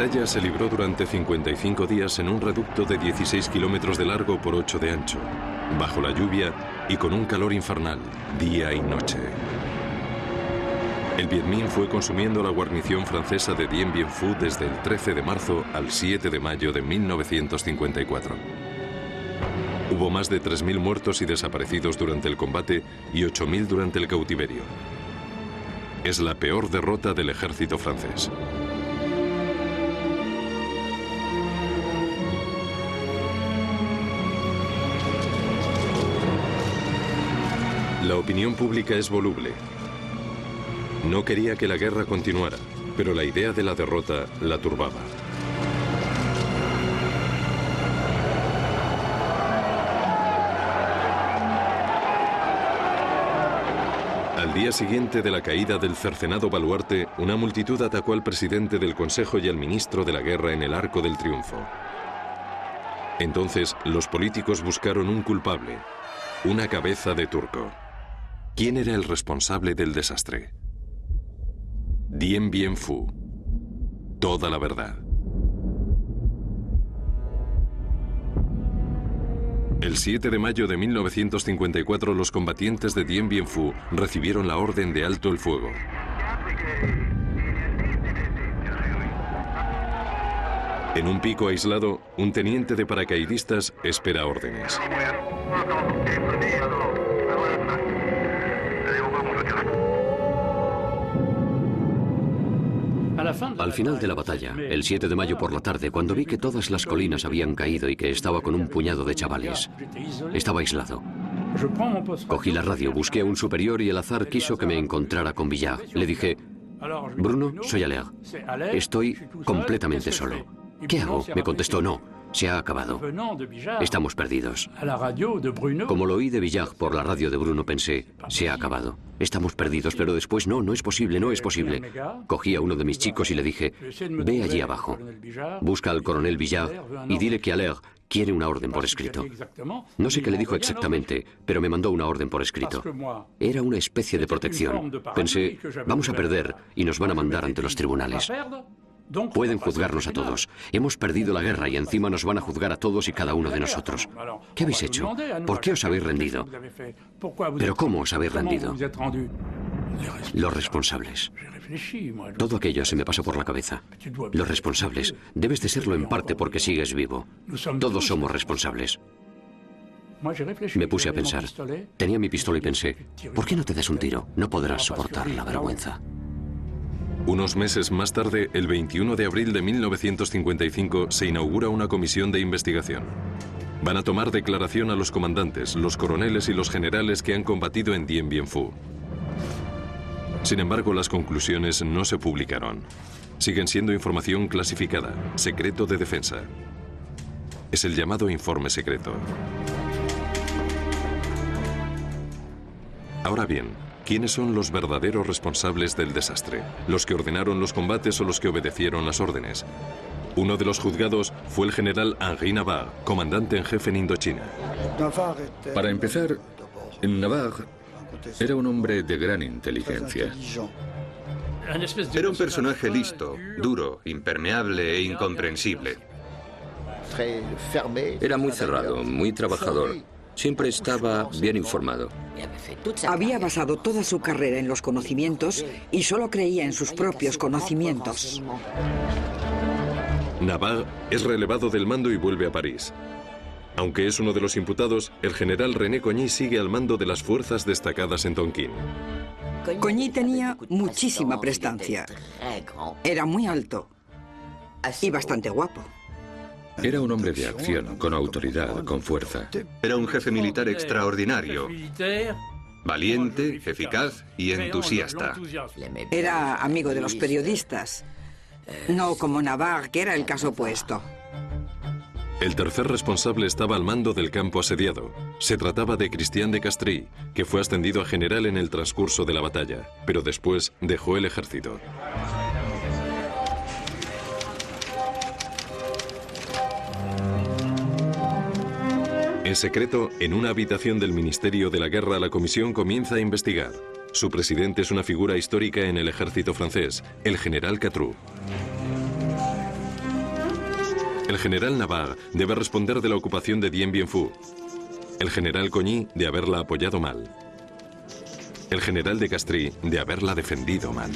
batalla se libró durante 55 días en un reducto de 16 kilómetros de largo por 8 de ancho, bajo la lluvia y con un calor infernal, día y noche. El Viet Minh fue consumiendo la guarnición francesa de Dien Bien Phu desde el 13 de marzo al 7 de mayo de 1954. Hubo más de 3.000 muertos y desaparecidos durante el combate y 8.000 durante el cautiverio. Es la peor derrota del ejército francés. La opinión pública es voluble. No quería que la guerra continuara, pero la idea de la derrota la turbaba. Al día siguiente de la caída del cercenado baluarte, una multitud atacó al presidente del Consejo y al ministro de la Guerra en el Arco del Triunfo. Entonces, los políticos buscaron un culpable, una cabeza de turco. ¿Quién era el responsable del desastre? Dien Bien Phu. Toda la verdad. El 7 de mayo de 1954, los combatientes de Dien Bien Phu recibieron la orden de alto el fuego. En un pico aislado, un teniente de paracaidistas espera órdenes. Al final de la batalla, el 7 de mayo por la tarde, cuando vi que todas las colinas habían caído y que estaba con un puñado de chavales, estaba aislado. Cogí la radio, busqué a un superior y el azar quiso que me encontrara con Villard. Le dije: Bruno, soy Allaire. Estoy completamente solo. ¿Qué hago? Me contestó: no, se ha acabado. Estamos perdidos. Como lo oí de Villard por la radio de Bruno, pensé: se ha acabado. Estamos perdidos, pero después no es posible, no es posible. Cogí a uno de mis chicos y le dije: ve allí abajo, busca al coronel Villard y dile que Allaire quiere una orden por escrito. No sé qué le dijo exactamente, pero me mandó una orden por escrito. Era una especie de protección. Pensé: vamos a perder y nos van a mandar ante los tribunales. Pueden juzgarnos a todos. Hemos perdido la guerra y encima nos van a juzgar a todos y cada uno de nosotros. ¿Qué habéis hecho? ¿Por qué os habéis rendido? ¿Pero cómo os habéis rendido? Los responsables. Todo aquello se me pasó por la cabeza. Los responsables. Debes de serlo en parte porque sigues vivo. Todos somos responsables. Me puse a pensar. Tenía mi pistola y pensé: ¿por qué no te das un tiro? No podrás soportar la vergüenza. Unos meses más tarde, el 21 de abril de 1955, se inaugura una comisión de investigación. Van a tomar declaración a los comandantes, los coroneles y los generales que han combatido en Dien Bien Phu. Sin embargo, las conclusiones no se publicaron. Siguen siendo información clasificada, secreto de defensa. Es el llamado informe secreto. Ahora bien, ¿quiénes son los verdaderos responsables del desastre? ¿Los que ordenaron los combates o los que obedecieron las órdenes? Uno de los juzgados fue el general Henri Navarre, comandante en jefe en Indochina. Para empezar, Navarre era un hombre de gran inteligencia. Era un personaje listo, duro, impermeable e incomprensible. Era muy cerrado, muy trabajador. Siempre estaba bien informado. Había basado toda su carrera en los conocimientos y solo creía en sus propios conocimientos. Navarre es relevado del mando y vuelve a París. Aunque es uno de los imputados, el general René Cogny sigue al mando de las fuerzas destacadas en Tonkin. Cogny tenía muchísima prestancia. Era muy alto y bastante guapo. Era un hombre de acción, con autoridad, con fuerza. Era un jefe militar extraordinario, valiente, eficaz y entusiasta. Era amigo de los periodistas, no como Navarre, que era el caso opuesto. El tercer responsable estaba al mando del campo asediado. Se trataba de Christian de Castries, que fue ascendido a general en el transcurso de la batalla, pero después dejó el ejército. En secreto, en una habitación del Ministerio de la Guerra, la comisión comienza a investigar. Su presidente es una figura histórica en el ejército francés, el general Catroux. El general Navarre debe responder de la ocupación de Dien Bien Phu. El general Coigny de haberla apoyado mal. El general de Castries de haberla defendido mal.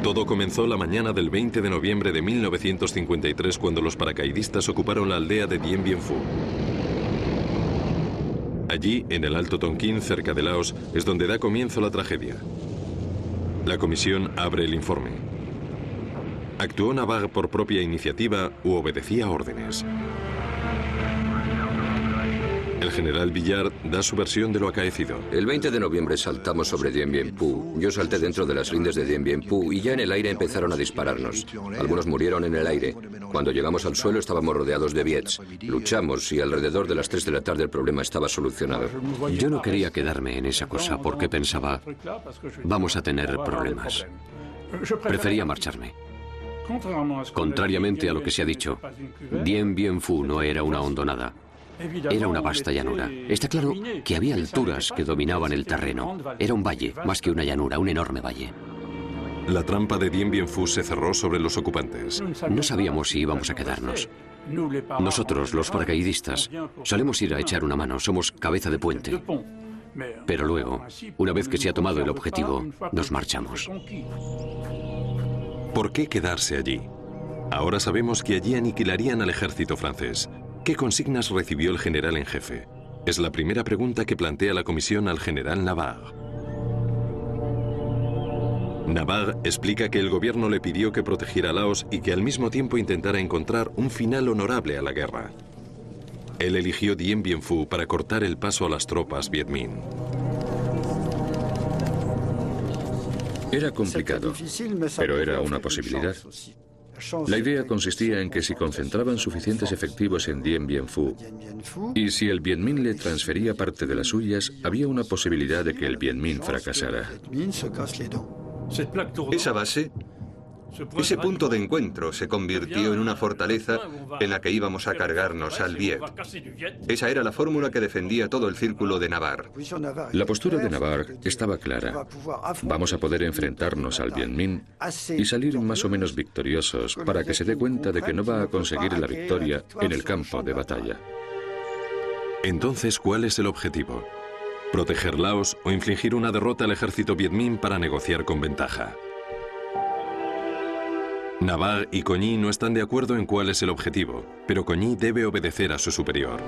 Todo comenzó la mañana del 20 de noviembre de 1953 cuando los paracaidistas ocuparon la aldea de Dien Bien Phu. Allí, en el Alto Tonkin, cerca de Laos, es donde da comienzo la tragedia. La comisión abre el informe. ¿Actuó Navarre por propia iniciativa u obedecía órdenes? El general Villard da su versión de lo acaecido. El 20 de noviembre saltamos sobre Dien Bien Phu. Yo salté dentro de las lindes de Dien Bien Phu y ya en el aire empezaron a dispararnos. Algunos murieron en el aire. Cuando llegamos al suelo estábamos rodeados de Viets. Luchamos y alrededor de las 3 de la tarde el problema estaba solucionado. Yo no quería quedarme en esa cosa porque pensaba, vamos a tener problemas. Prefería marcharme. Contrariamente a lo que se ha dicho, Dien Bien Phu no era una hondonada. Era una vasta llanura. Está claro que había alturas que dominaban el terreno. Era un valle, más que una llanura, un enorme valle. La trampa de Dien Bien Phu se cerró sobre los ocupantes. No sabíamos si íbamos a quedarnos. Nosotros, los paracaidistas, solemos ir a echar una mano, somos cabeza de puente. Pero luego, una vez que se ha tomado el objetivo, nos marchamos. ¿Por qué quedarse allí? Ahora sabemos que allí aniquilarían al ejército francés. ¿Qué consignas recibió el general en jefe? Es la primera pregunta que plantea la comisión al general Navarre. Navarre explica que el gobierno le pidió que protegiera a Laos y que al mismo tiempo intentara encontrar un final honorable a la guerra. Él eligió Dien Bien Phu para cortar el paso a las tropas Viet Minh. Era complicado, pero era una posibilidad. La idea consistía en que si concentraban suficientes efectivos en Dien Bien Phu y si el Viet Minh le transfería parte de las suyas, había una posibilidad de que el Viet Minh fracasara. Esa base, ese punto de encuentro se convirtió en una fortaleza en la que íbamos a cargarnos al Viet. Esa era la fórmula que defendía todo el círculo de Navarre. La postura de Navarre estaba clara. Vamos a poder enfrentarnos al Viet Minh y salir más o menos victoriosos para que se dé cuenta de que no va a conseguir la victoria en el campo de batalla. Entonces, ¿cuál es el objetivo? ¿Proteger Laos o infligir una derrota al ejército Viet Minh para negociar con ventaja? Navarre y Coigny no están de acuerdo en cuál es el objetivo, pero Coigny debe obedecer a su superior.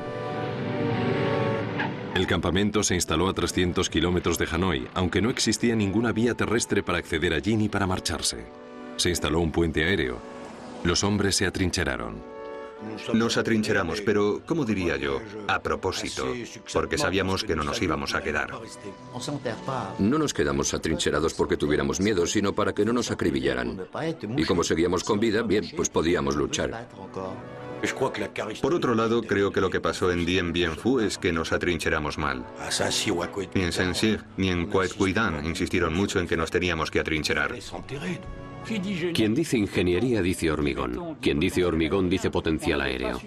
El campamento se instaló a 300 kilómetros de Hanoi, aunque no existía ninguna vía terrestre para acceder allí ni para marcharse. Se instaló un puente aéreo. Los hombres se atrincheraron. Nos atrincheramos, pero, ¿cómo diría yo? A propósito, porque sabíamos que no nos íbamos a quedar. No nos quedamos atrincherados porque tuviéramos miedo, sino para que no nos acribillaran. Y como seguíamos con vida, bien, pues podíamos luchar. Por otro lado, creo que lo que pasó en Dien Bien Phu es que nos atrincheramos mal. Ni en Saint-Cyr ni en Quai Quy Dan insistieron mucho en que nos teníamos que atrincherar. Quien dice ingeniería dice hormigón. Quien dice hormigón dice potencial aéreo.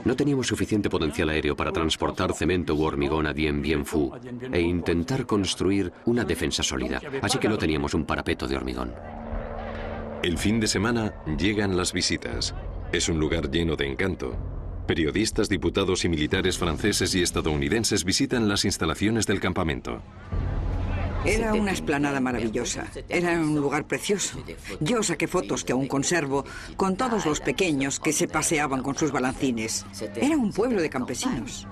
No teníamos suficiente potencial aéreo para transportar cemento u hormigón a Dien Bien Phu e intentar construir una defensa sólida. Así que no teníamos un parapeto de hormigón. El fin de semana llegan las visitas. Es un lugar lleno de encanto. Periodistas, diputados y militares franceses y estadounidenses visitan las instalaciones del campamento. Era una explanada maravillosa. Era un lugar precioso. Yo saqué fotos que aún conservo con todos los pequeños que se paseaban con sus balancines. Era un pueblo de campesinos.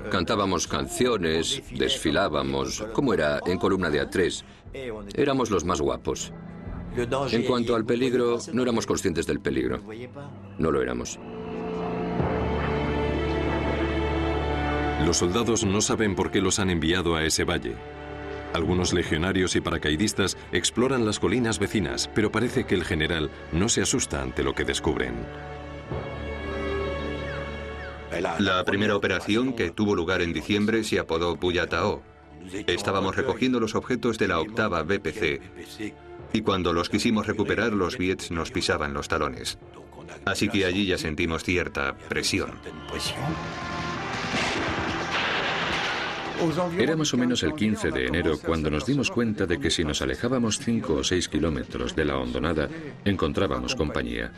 Cantábamos canciones, desfilábamos, como era en columna de A3. Éramos los más guapos. En cuanto al peligro, no éramos conscientes del peligro. No lo éramos. Los soldados no saben por qué los han enviado a ese valle. Algunos legionarios y paracaidistas exploran las colinas vecinas, pero parece que el general no se asusta ante lo que descubren. La primera operación, que tuvo lugar en diciembre, se apodó Puyatao. Estábamos recogiendo los objetos de la 8ª BPC y cuando los quisimos recuperar, los Viets nos pisaban los talones. Así que allí ya sentimos cierta presión. Era más o menos el 15 de enero cuando nos dimos cuenta de que si nos alejábamos 5 o 6 kilómetros de la hondonada, encontrábamos compañía.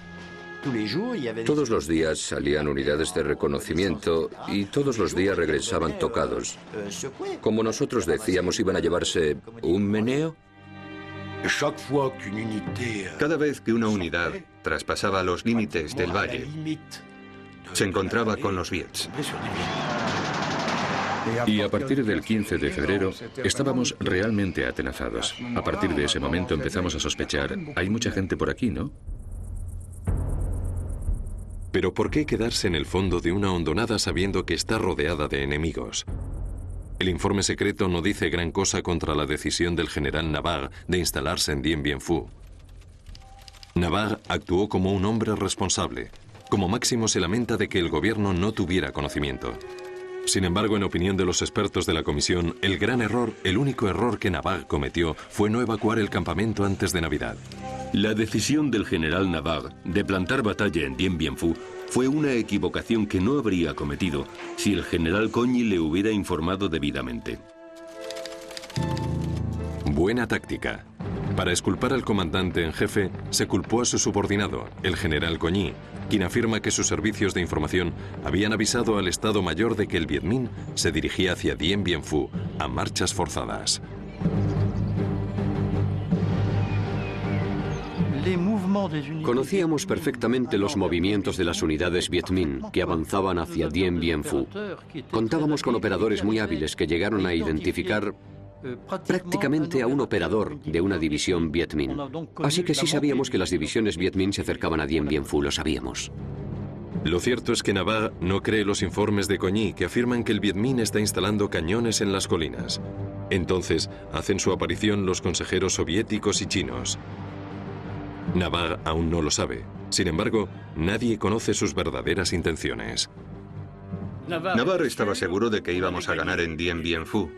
Todos los días salían unidades de reconocimiento y todos los días regresaban tocados. Como nosotros decíamos, iban a llevarse un meneo. Cada vez que una unidad traspasaba los límites del valle, se encontraba con los Wiets. Y a partir del 15 de febrero estábamos realmente atenazados. A partir de ese momento empezamos a sospechar, hay mucha gente por aquí, ¿no? Pero ¿por qué quedarse en el fondo de una hondonada sabiendo que está rodeada de enemigos? El informe secreto no dice gran cosa contra la decisión del general Navarre de instalarse en Dien Bien Phu. Navarre actuó como un hombre responsable. Como máximo se lamenta de que el gobierno no tuviera conocimiento. Sin embargo, en opinión de los expertos de la comisión, el gran error, el único error que Navarre cometió fue no evacuar el campamento antes de Navidad. La decisión del general Navarre de plantar batalla en Dien Bien Phu fue una equivocación que no habría cometido si el general Coñi le hubiera informado debidamente. Buena táctica. Para exculpar al comandante en jefe, se culpó a su subordinado, el general Coñi, quien afirma que sus servicios de información habían avisado al Estado Mayor de que el Viet Minh se dirigía hacia Dien Bien Phu a marchas forzadas. Conocíamos perfectamente los movimientos de las unidades Viet Minh que avanzaban hacia Dien Bien Phu. Contábamos con operadores muy hábiles que llegaron a identificar prácticamente a un operador de una división Viet Minh. Así que sí sabíamos que las divisiones Viet Minh se acercaban a Dien Bien Phu, lo sabíamos. Lo cierto es que Navarre no cree los informes de Coñi que afirman que el Viet Minh está instalando cañones en las colinas. Entonces hacen su aparición los consejeros soviéticos y chinos. Navarre aún no lo sabe. Sin embargo, nadie conoce sus verdaderas intenciones. Navarre estaba seguro de que íbamos a ganar en Dien Bien Phu.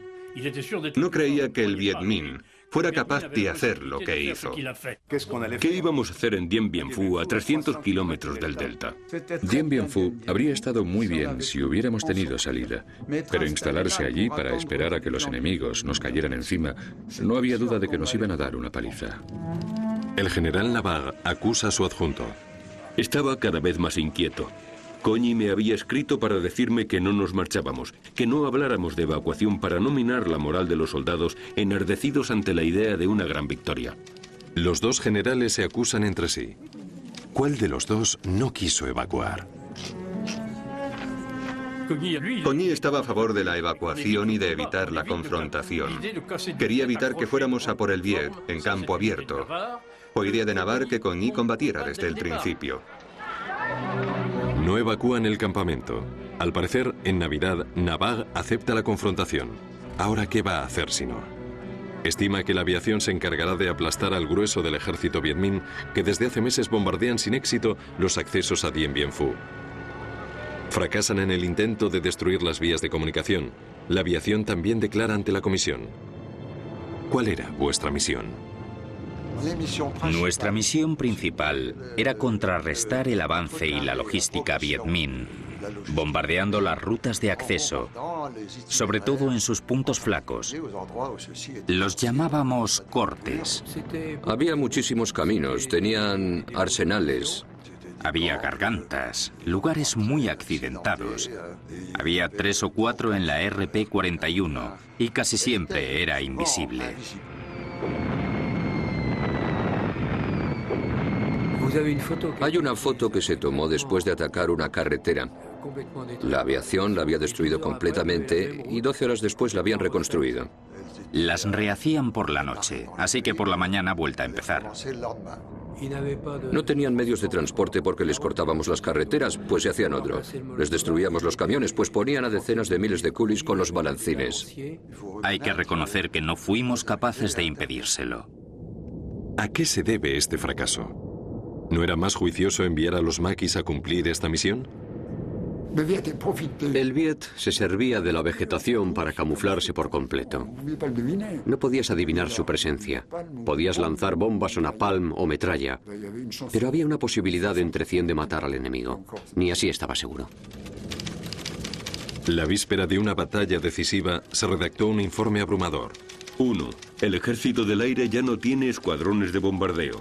No creía que el Viet Minh fuera capaz de hacer lo que hizo. ¿Qué íbamos a hacer en Dien Bien Phu a 300 kilómetros del delta? Dien Bien Phu habría estado muy bien si hubiéramos tenido salida, pero instalarse allí para esperar a que los enemigos nos cayeran encima, no había duda de que nos iban a dar una paliza. El general Navarre acusa a su adjunto. Estaba cada vez más inquieto. Coñi me había escrito para decirme que no nos marchábamos, que no habláramos de evacuación para no minar la moral de los soldados enardecidos ante la idea de una gran victoria. Los dos generales se acusan entre sí. ¿Cuál de los dos no quiso evacuar? Coñi estaba a favor de la evacuación y de evitar la confrontación. Quería evitar que fuéramos a por el Viet en campo abierto. Fue idea de Navarre que Coñi combatiera desde el principio. No evacúan el campamento. Al parecer, en Navidad, Navarre acepta la confrontación. Ahora, ¿qué va a hacer si no? Estima que la aviación se encargará de aplastar al grueso del ejército Viet Minh que desde hace meses bombardean sin éxito los accesos a Dien Bien Phu. Fracasan en el intento de destruir las vías de comunicación. La aviación también declara ante la comisión. ¿Cuál era vuestra misión? Nuestra misión principal era contrarrestar el avance y la logística Viet Minh, bombardeando las rutas de acceso, sobre todo en sus puntos flacos. Los llamábamos cortes. Había muchísimos caminos, tenían arsenales. Había gargantas, lugares muy accidentados. Había 3 o 4 en la RP-41 y casi siempre era invisible. Hay una foto que se tomó después de atacar una carretera. La aviación la había destruido completamente y 12 horas después la habían reconstruido. Las rehacían por la noche, así que por la mañana vuelta a empezar. No tenían medios de transporte porque les cortábamos las carreteras, pues se hacían otro. Les destruíamos los camiones, pues ponían a decenas de miles de coolies con los balancines. Hay que reconocer que no fuimos capaces de impedírselo. ¿A qué se debe este fracaso? ¿No era más juicioso enviar a los maquis a cumplir esta misión? El Viet se servía de la vegetación para camuflarse por completo. No podías adivinar su presencia. Podías lanzar bombas o napalm o metralla, pero había una posibilidad entre 100 de matar al enemigo. Ni así estaba seguro. La víspera de una batalla decisiva se redactó un informe abrumador. 1. El ejército del aire ya no tiene escuadrones de bombardeo.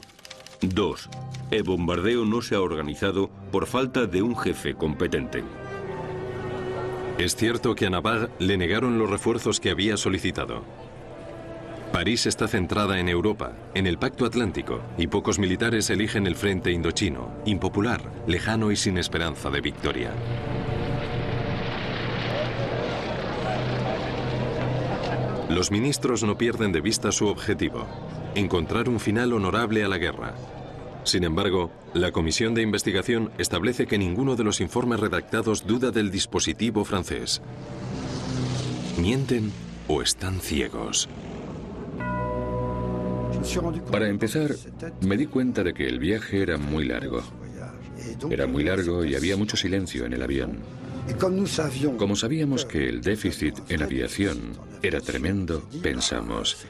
2. El bombardeo no se ha organizado por falta de un jefe competente. Es cierto que a Navarre le negaron los refuerzos que había solicitado. París está centrada en Europa, en el Pacto Atlántico, y pocos militares eligen el frente indochino, impopular, lejano y sin esperanza de victoria. Los ministros no pierden de vista su objetivo: encontrar un final honorable a la guerra. Sin embargo, la comisión de investigación establece que ninguno de los informes redactados duda del dispositivo francés. ¿Mienten o están ciegos? Para empezar, me di cuenta de que el viaje era muy largo. Era muy largo y había mucho silencio en el avión. Como sabíamos que el déficit en aviación era tremendo, pensamos,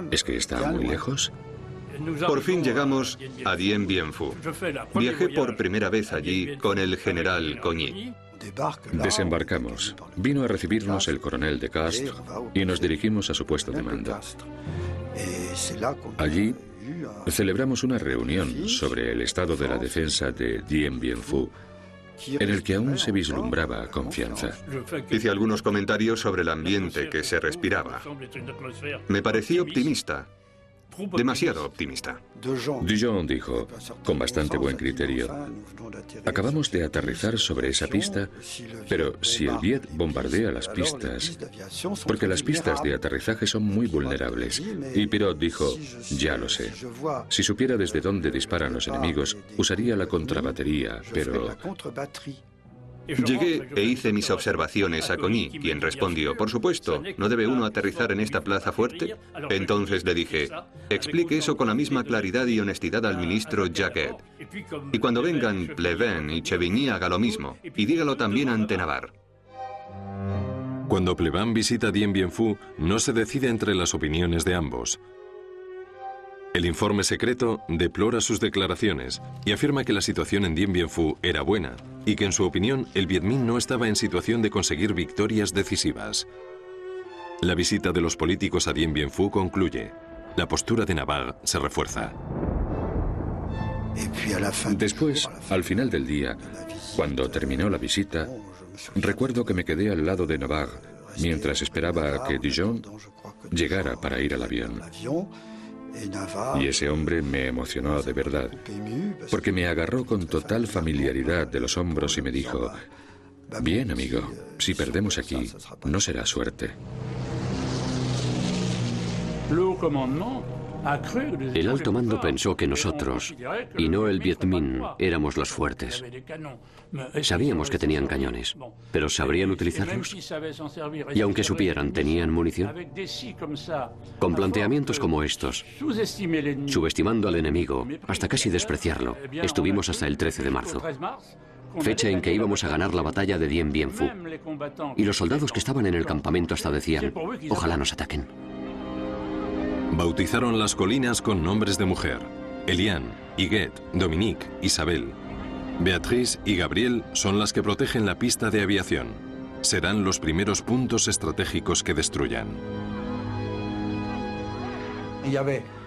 ¿es que está muy lejos? Por fin llegamos a Dien Bien Phu. Viajé por primera vez allí con el general Coigny. Desembarcamos. Vino a recibirnos el coronel de Castres y nos dirigimos a su puesto de mando. Allí celebramos una reunión sobre el estado de la defensa de Dien Bien Phu, en el que aún se vislumbraba confianza. Hice algunos comentarios sobre el ambiente que se respiraba. Me pareció optimista. Demasiado optimista. Dujon dijo, con bastante buen criterio, acabamos de aterrizar sobre esa pista, pero si el Viet bombardea las pistas, porque las pistas de aterrizaje son muy vulnerables. Y Pirot dijo, ya lo sé. Si supiera desde dónde disparan los enemigos, usaría la contrabatería, pero... Llegué e hice mis observaciones a Coigny, quien respondió, por supuesto, ¿no debe uno aterrizar en esta plaza fuerte? Entonces le dije, explique eso con la misma claridad y honestidad al ministro Jacquet. Y cuando vengan Pleven y Chevigny, haga lo mismo, y dígalo también ante Navarre. Cuando Pleven visita Dien Bien Phu, no se decide entre las opiniones de ambos. El informe secreto deplora sus declaraciones y afirma que la situación en Dien Bien Phu era buena y que en su opinión el Viet Minh no estaba en situación de conseguir victorias decisivas. La visita de los políticos a Dien Bien Phu concluye. La postura de Navarre se refuerza. Después, al final del día, cuando terminó la visita, recuerdo que me quedé al lado de Navarre mientras esperaba a que Dujon llegara para ir al avión. Y ese hombre me emocionó de verdad, porque me agarró con total familiaridad de los hombros y me dijo, bien, amigo, si perdemos aquí, no será suerte. El alto mando pensó que nosotros, y no el Viet Minh, éramos los fuertes. Sabíamos que tenían cañones, pero ¿sabrían utilizarlos? Y aunque supieran, ¿tenían munición? Con planteamientos como estos, subestimando al enemigo, hasta casi despreciarlo, estuvimos hasta el 13 de marzo, fecha en que íbamos a ganar la batalla de Dien Bien Phu. Y los soldados que estaban en el campamento hasta decían, ojalá nos ataquen. Bautizaron las colinas con nombres de mujer: Eliane, Huguette, Dominique, Isabelle. Beatrice y Gabriel son las que protegen la pista de aviación. Serán los primeros puntos estratégicos que destruyan.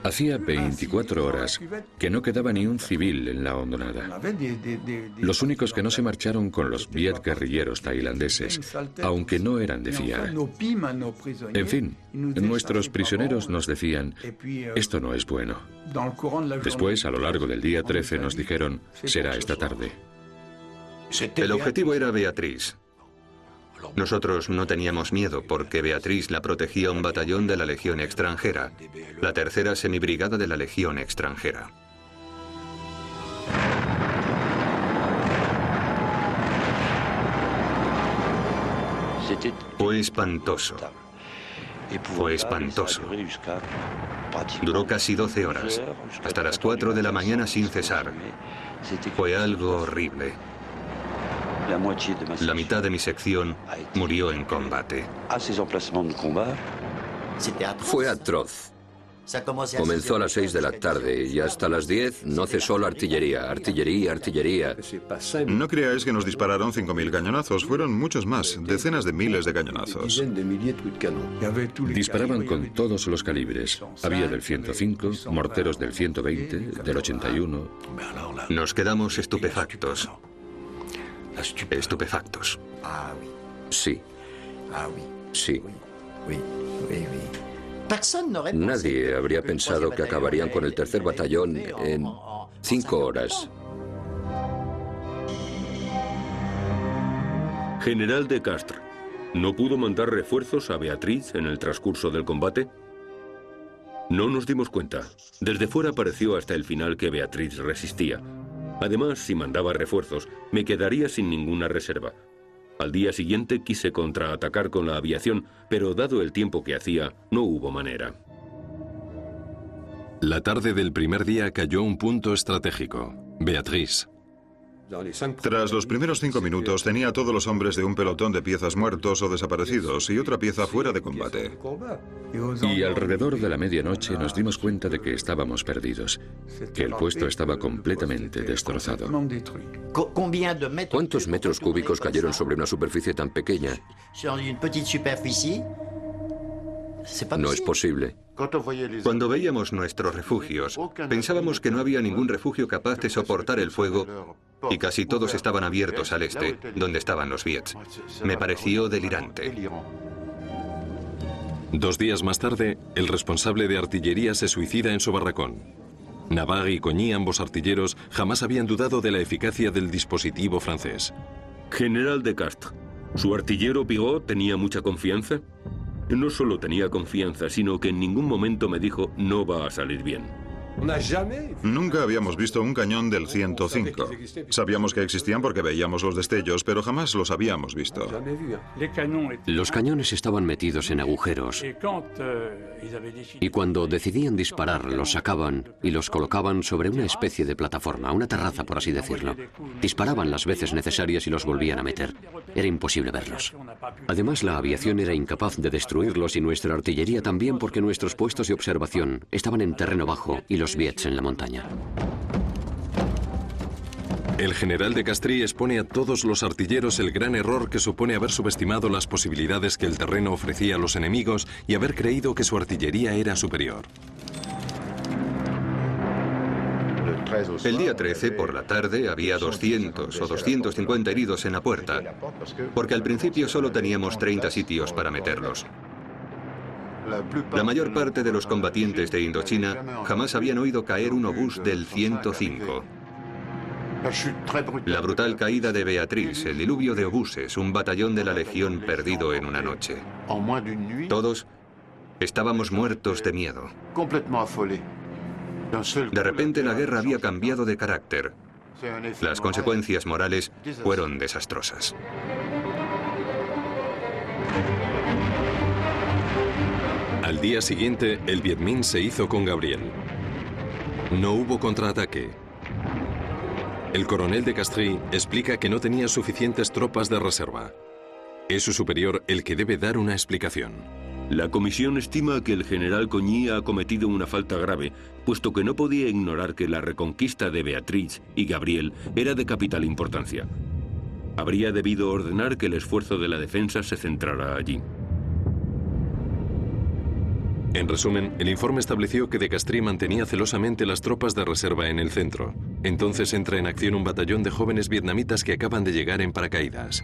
Hacía 24 horas que no quedaba ni un civil en la hondonada. Los únicos que no se marcharon con los Viet guerrilleros tailandeses, aunque no eran de fiar. En fin, nuestros prisioneros nos decían, esto no es bueno. Después, a lo largo del día 13, nos dijeron, será esta tarde. El objetivo era Beatrice. Nosotros no teníamos miedo porque Beatriz la protegía un batallón de la Legión extranjera, la tercera semibrigada de la Legión extranjera. Fue espantoso. Fue espantoso. Duró casi 12 horas, hasta las 4 de la mañana sin cesar. Fue algo horrible. La mitad de mi sección murió en combate. Fue atroz. Comenzó a las 6 de la tarde y hasta las 10 no cesó la artillería, artillería, artillería. No creáis que nos dispararon 5.000 cañonazos, fueron muchos más, decenas de miles de cañonazos. Disparaban con todos los calibres. Había del 105, morteros del 120, del 81. Nos quedamos estupefactos. Estupefactos. Sí. Sí. Nadie habría pensado que acabarían con el tercer batallón en 5 horas. General de Castres, ¿no pudo mandar refuerzos a Beatriz en el transcurso del combate? No nos dimos cuenta. Desde fuera pareció hasta el final que Beatriz resistía. Además, si mandaba refuerzos, me quedaría sin ninguna reserva. Al día siguiente quise contraatacar con la aviación, pero dado el tiempo que hacía, no hubo manera. La tarde del primer día cayó un punto estratégico, Beatriz. Tras los primeros 5 minutos tenía a todos los hombres de un pelotón de piezas muertos o desaparecidos y otra pieza fuera de combate. Y alrededor de la medianoche nos dimos cuenta de que estábamos perdidos, que el puesto estaba completamente destrozado. ¿Cuántos metros cúbicos cayeron sobre una superficie tan pequeña? No es posible. Cuando veíamos nuestros refugios, pensábamos que no había ningún refugio capaz de soportar el fuego y casi todos estaban abiertos al este, donde estaban los Wiets. Me pareció delirante. 2 días más tarde, el responsable de artillería se suicida en su barracón. Navarre y Coigny, ambos artilleros, jamás habían dudado de la eficacia del dispositivo francés. General de Castres, ¿su artillero Pigot tenía mucha confianza? No solo tenía confianza, sino que en ningún momento me dijo no va a salir bien. Nunca habíamos visto un cañón del 105. Sabíamos que existían porque veíamos los destellos, pero jamás los habíamos visto. Los cañones estaban metidos en agujeros y cuando decidían disparar los sacaban y los colocaban sobre una especie de plataforma, una terraza por así decirlo. Disparaban las veces necesarias y los volvían a meter. Era imposible verlos. Además, la aviación era incapaz de destruirlos y nuestra artillería también porque nuestros puestos de observación estaban en terreno bajo y los Wiets en la montaña. El general de Castries expone a todos los artilleros el gran error que supone haber subestimado las posibilidades que el terreno ofrecía a los enemigos y haber creído que su artillería era superior. El día 13, por la tarde, había 200 o 250 heridos en la puerta, porque al principio solo teníamos 30 sitios para meterlos. La mayor parte de los combatientes de Indochina jamás habían oído caer un obús del 105. La brutal caída de Beatriz, el diluvio de obuses, un batallón de la Legión perdido en una noche. Todos estábamos muertos de miedo. De repente la guerra había cambiado de carácter. Las consecuencias morales fueron desastrosas. Al día siguiente, el Viet Minh se hizo con Gabriel. No hubo contraataque. El coronel de Castries explica que no tenía suficientes tropas de reserva. Es su superior el que debe dar una explicación. La comisión estima que el general Coigny ha cometido una falta grave, puesto que no podía ignorar que la reconquista de Beatriz y Gabriel era de capital importancia. Habría debido ordenar que el esfuerzo de la defensa se centrara allí. En resumen, el informe estableció que de Castries mantenía celosamente las tropas de reserva en el centro. Entonces entra en acción un batallón de jóvenes vietnamitas que acaban de llegar en paracaídas.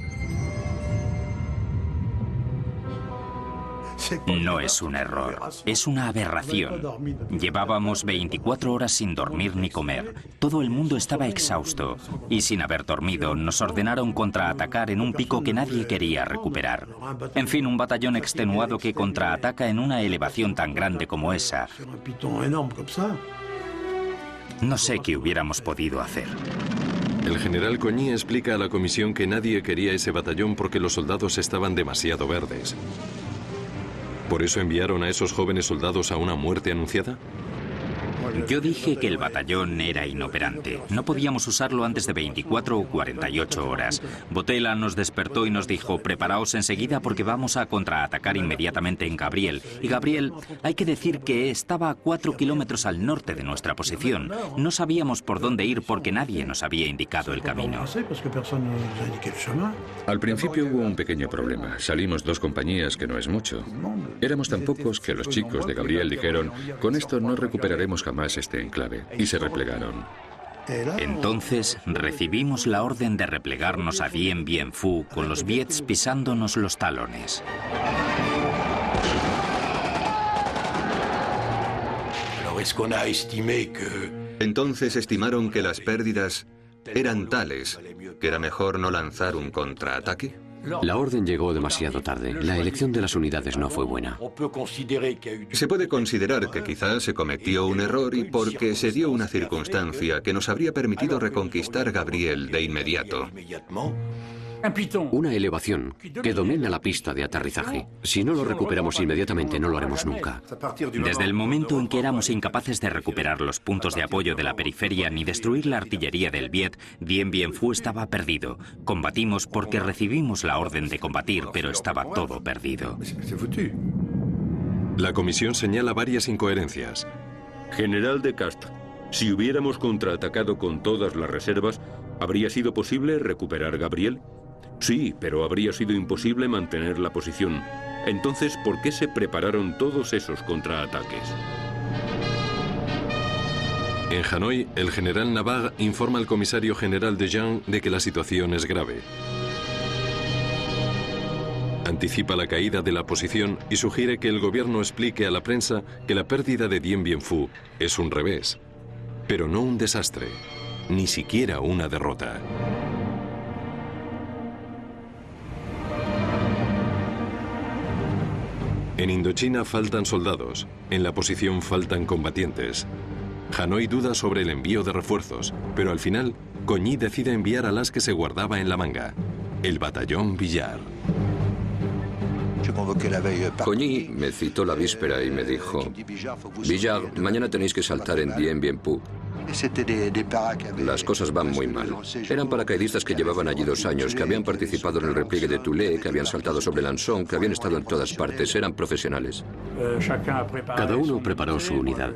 No es un error, es una aberración. Llevábamos 24 horas sin dormir ni comer. Todo el mundo estaba exhausto y sin haber dormido nos ordenaron contraatacar en un pico que nadie quería recuperar. En fin, un batallón extenuado que contraataca en una elevación tan grande como esa. No sé qué hubiéramos podido hacer. El general Coigny explica a la comisión que nadie quería ese batallón porque los soldados estaban demasiado verdes. ¿Por eso enviaron a esos jóvenes soldados a una muerte anunciada? Yo dije que el batallón era inoperante. No podíamos usarlo antes de 24 o 48 horas. Botella nos despertó y nos dijo: preparaos enseguida porque vamos a contraatacar inmediatamente en Gabriel. Y Gabriel, hay que decir que estaba a 4 kilómetros al norte de nuestra posición. No sabíamos por dónde ir porque nadie nos había indicado el camino. Al principio hubo un pequeño problema. Salimos 2 compañías, que no es mucho. Éramos tan pocos que los chicos de Gabriel dijeron: con esto no recuperaremos jamás este enclave. Y se replegaron. Entonces recibimos la orden de replegarnos a Dien Bien Phu con los Viets pisándonos los talones. Entonces estimaron que las pérdidas eran tales que era mejor no lanzar un contraataque. La orden llegó demasiado tarde. La elección de las unidades no fue buena. Se puede considerar que quizás se cometió un error y porque se dio una circunstancia que nos habría permitido reconquistar Gabriel de inmediato. Una elevación que domina la pista de aterrizaje. Si no lo recuperamos inmediatamente, no lo haremos nunca. Desde el momento en que éramos incapaces de recuperar los puntos de apoyo de la periferia ni destruir la artillería del Viet, Dien Bien Phu estaba perdido. Combatimos porque recibimos la orden de combatir, pero estaba todo perdido. La comisión señala varias incoherencias. General de Castro, si hubiéramos contraatacado con todas las reservas, ¿habría sido posible recuperar Gabriel? Sí, pero habría sido imposible mantener la posición. Entonces, ¿por qué se prepararon todos esos contraataques? En Hanoi, el general Navarre informa al comisario general Dejean de que la situación es grave. Anticipa la caída de la posición y sugiere que el gobierno explique a la prensa que la pérdida de Dien Bien Phu es un revés, pero no un desastre, ni siquiera una derrota. En Indochina faltan soldados, en la posición faltan combatientes. Hanoi duda sobre el envío de refuerzos, pero al final, Coñi decide enviar al as que se guardaba en la manga, el batallón Villard. Coñi me citó la víspera y me dijo: Villard, mañana tenéis que saltar en Dien Bien Phu. Las cosas van muy mal. Eran paracaidistas que llevaban allí 2 años, que habían participado en el repliegue de Toulé, que habían saltado sobre Lanson, que habían estado en todas partes. Eran profesionales. Cada uno preparó su unidad.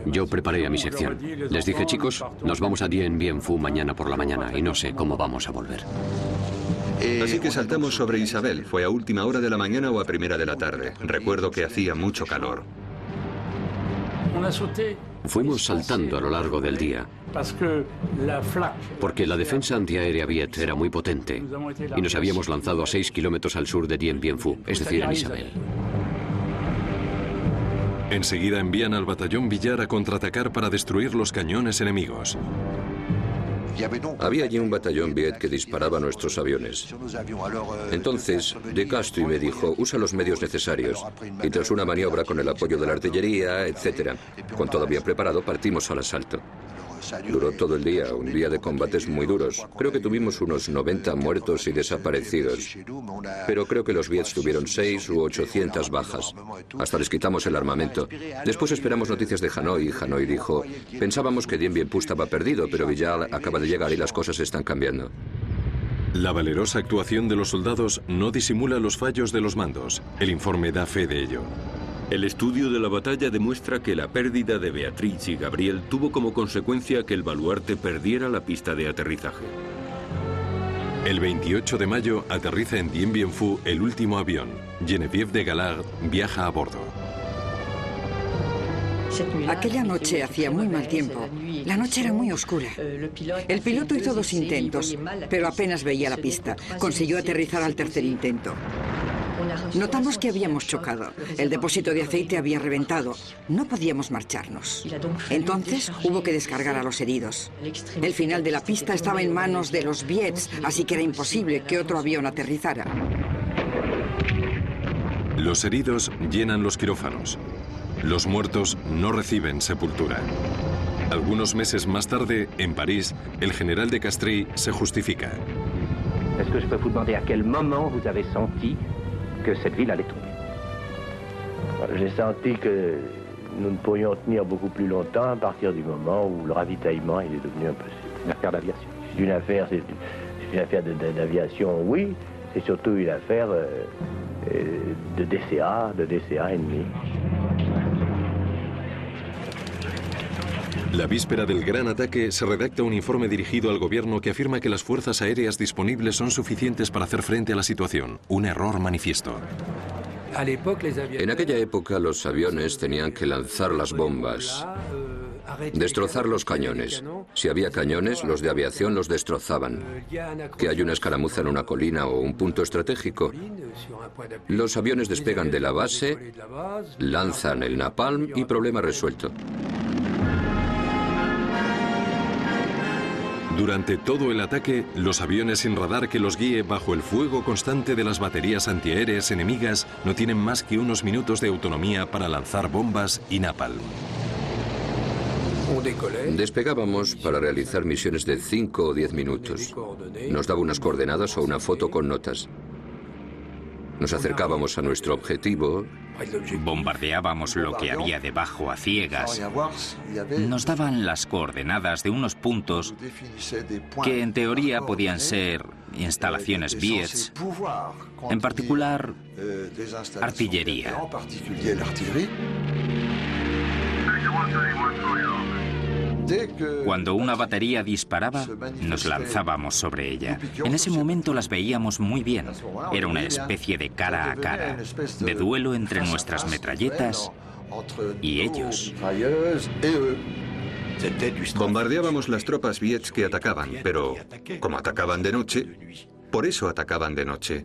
Yo preparé a mi sección. Les dije: chicos, nos vamos a Dien Bien Phu mañana por la mañana y no sé cómo vamos a volver. Así que saltamos sobre Isabel. Fue a última hora de la mañana o a primera de la tarde. Recuerdo que hacía mucho calor. Fuimos saltando a lo largo del día, porque la defensa antiaérea Viet era muy potente y nos habíamos lanzado a 6 kilómetros al sur de Dien Bien Phu, es decir, en Isabel. Enseguida envían al batallón Villard a contraatacar para destruir los cañones enemigos. Había allí un batallón Viet que disparaba a nuestros aviones. Entonces, De Castro me dijo: usa los medios necesarios. Y tras una maniobra con el apoyo de la artillería, etc., con todo bien preparado, partimos al asalto. Duró todo el día, un día de combates muy duros. Creo que tuvimos unos 90 muertos y desaparecidos. Pero creo que los Viets tuvieron 6 u 800 bajas. Hasta les quitamos el armamento. Después esperamos noticias de Hanoi y Hanoi dijo: pensábamos que Dien Bien Phu estaba perdido, pero Villard acaba de llegar y las cosas están cambiando. La valerosa actuación de los soldados no disimula los fallos de los mandos. El informe da fe de ello. El estudio de la batalla demuestra que la pérdida de Beatriz y Gabriel tuvo como consecuencia que el baluarte perdiera la pista de aterrizaje. El 28 de mayo aterriza en Dien Bien Phu el último avión. Geneviève de Gallard viaja a bordo. Aquella noche hacía muy mal tiempo. La noche era muy oscura. El piloto hizo 2 intentos, pero apenas veía la pista. Consiguió aterrizar al 3er intento. Notamos que habíamos chocado. El depósito de aceite había reventado. No podíamos marcharnos. Entonces hubo que descargar a los heridos. El final de la pista estaba en manos de los Viets, así que era imposible que otro avión aterrizara. Los heridos llenan los quirófanos. Los muertos no reciben sepultura. Algunos meses más tarde, en París, el general de Castries se justifica. Est-ce que je peux vous demander à quel moment vous avez senti que cette ville allait tomber? J'ai senti que nous ne pourrions tenir beaucoup plus longtemps à partir du moment où le ravitaillement il est devenu impossible. Une affaire d'aviation. C'est une affaire d'aviation, oui. C'est surtout une affaire de DCA ennemi. La víspera del gran ataque se redacta un informe dirigido al gobierno que afirma que las fuerzas aéreas disponibles son suficientes para hacer frente a la situación. Un error manifiesto. En aquella época los aviones tenían que lanzar las bombas, destrozar los cañones. Si había cañones, los de aviación los destrozaban. Que hay una escaramuza en una colina o un punto estratégico, los aviones despegan de la base, lanzan el napalm y problema resuelto. Durante todo el ataque, los aviones sin radar que los guíe bajo el fuego constante de las baterías antiaéreas enemigas no tienen más que unos minutos de autonomía para lanzar bombas y napalm. Despegábamos para realizar misiones de 5 o 10 minutos. Nos daba unas coordenadas o una foto con notas. Nos acercábamos a nuestro objetivo. Bombardeábamos lo que había debajo a ciegas. Nos daban las coordenadas de unos puntos que en teoría podían ser instalaciones Viets, en particular artillería. Cuando una batería disparaba, nos lanzábamos sobre ella. En ese momento las veíamos muy bien. Era una especie de cara a cara, de duelo entre nuestras metralletas y ellos. Bombardeábamos las tropas Viets que atacaban, pero como atacaban de noche, por eso atacaban de noche,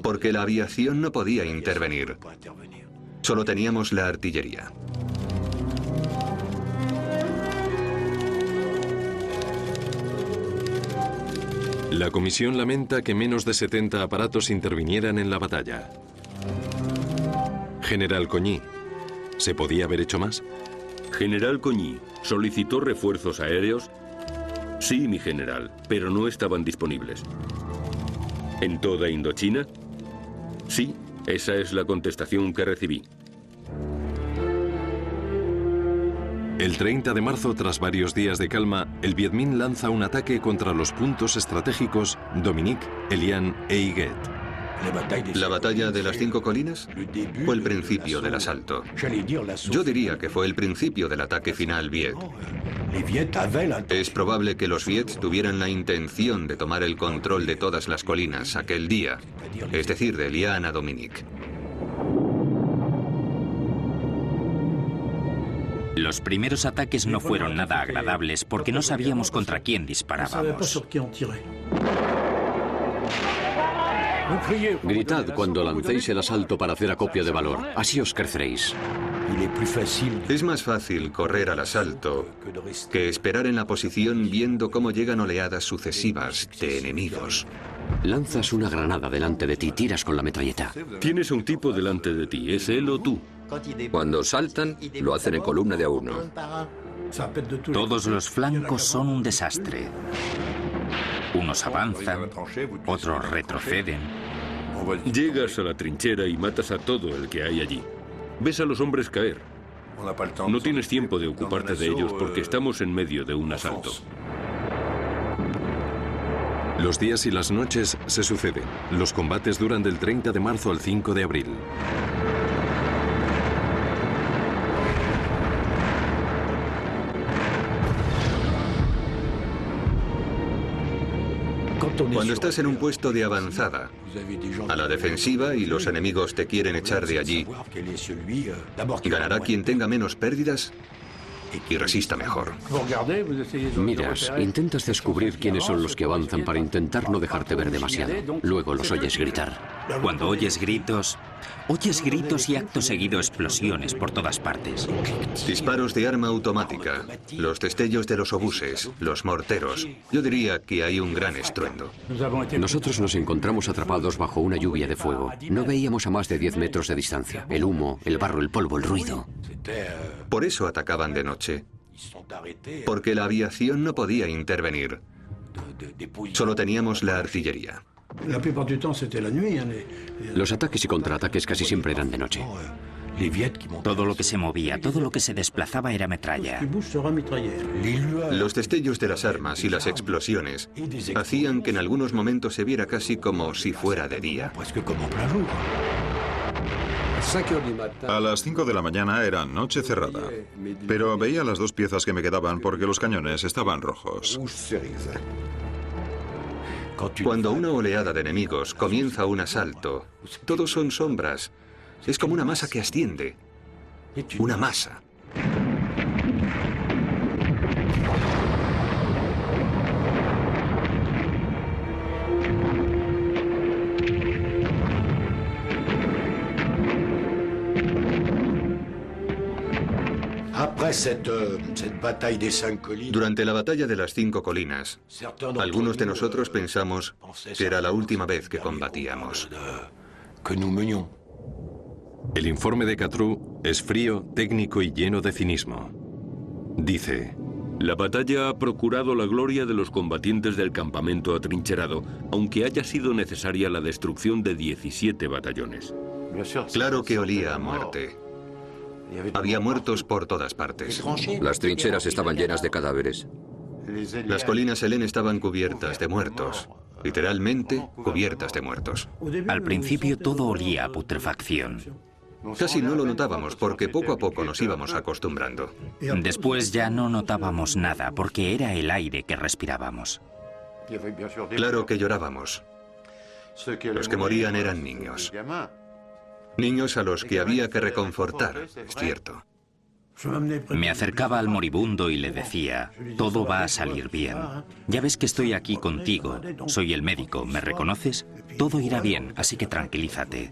porque la aviación no podía intervenir. Solo teníamos la artillería. La comisión lamenta que menos de 70 aparatos intervinieran en la batalla. General Coñí, ¿se podía haber hecho más? General Coñí, ¿solicitó refuerzos aéreos? Sí, mi general, pero no estaban disponibles. ¿En toda Indochina? Sí, esa es la contestación que recibí. El 30 de marzo, tras varios días de calma, el Viet Minh lanza un ataque contra los puntos estratégicos Dominique, Elian e Iguet. ¿La batalla de las 5 colinas? Fue el principio del asalto. Yo diría que fue el principio del ataque final Viet. Es probable que los Viet tuvieran la intención de tomar el control de todas las colinas aquel día, es decir, de Elian a Dominique. Los primeros ataques no fueron nada agradables porque no sabíamos contra quién disparábamos. Gritad cuando lancéis el asalto para hacer acopio de valor. Así os creceréis. Es más fácil correr al asalto que esperar en la posición viendo cómo llegan oleadas sucesivas de enemigos. Lanzas una granada delante de ti, tiras con la metralleta. Tienes un tipo delante de ti, ¿es él o tú? Cuando saltan, lo hacen en columna de a uno. Todos los flancos son un desastre. Unos avanzan, otros retroceden. Llegas a la trinchera y matas a todo el que hay allí. Ves a los hombres caer. No tienes tiempo de ocuparte de ellos porque estamos en medio de un asalto. Los días y las noches se suceden. Los combates duran del 30 de marzo al 5 de abril. Cuando estás en un puesto de avanzada, a la defensiva y los enemigos te quieren echar de allí, ganará quien tenga menos pérdidas y resista mejor. Miras, intentas descubrir quiénes son los que avanzan para intentar no dejarte ver demasiado. Luego los oyes gritar. Cuando oyes gritos y acto seguido explosiones por todas partes. Disparos de arma automática, los destellos de los obuses, los morteros. Yo diría que hay un gran estruendo. Nosotros nos encontramos atrapados bajo una lluvia de fuego. No veíamos a más de 10 metros de distancia. El humo, el barro, el polvo, el ruido. Por eso atacaban de noche. Porque la aviación no podía intervenir. Solo teníamos la artillería. Los ataques y contraataques casi siempre eran de noche. Todo lo que se movía, todo lo que se desplazaba era metralla. Los destellos de las armas y las explosiones hacían que en algunos momentos se viera casi como si fuera de día. A las 5 de la mañana era noche cerrada, pero veía las 2 piezas que me quedaban porque los cañones estaban rojos. Cuando una oleada de enemigos comienza un asalto, todos son sombras. Es como una masa que asciende. Una masa. Durante la batalla de las 5 colinas, algunos de nosotros pensamos que era la última vez que combatíamos. El informe de Catroux es frío, técnico y lleno de cinismo. Dice: la batalla ha procurado la gloria de los combatientes del campamento atrincherado, aunque haya sido necesaria la destrucción de 17 batallones. Claro que olía a muerte. Había muertos por todas partes. Las trincheras estaban llenas de cadáveres. Las colinas Helene estaban cubiertas de muertos. Literalmente cubiertas de muertos. Al principio todo olía a putrefacción. Casi no lo notábamos porque poco a poco nos íbamos acostumbrando. Después ya no notábamos nada porque era el aire que respirábamos. Claro que llorábamos. Los que morían eran niños. Niños a los que había que reconfortar, es cierto. Me acercaba al moribundo y le decía: todo va a salir bien. Ya ves que estoy aquí contigo. Soy el médico, ¿me reconoces? Todo irá bien, así que tranquilízate.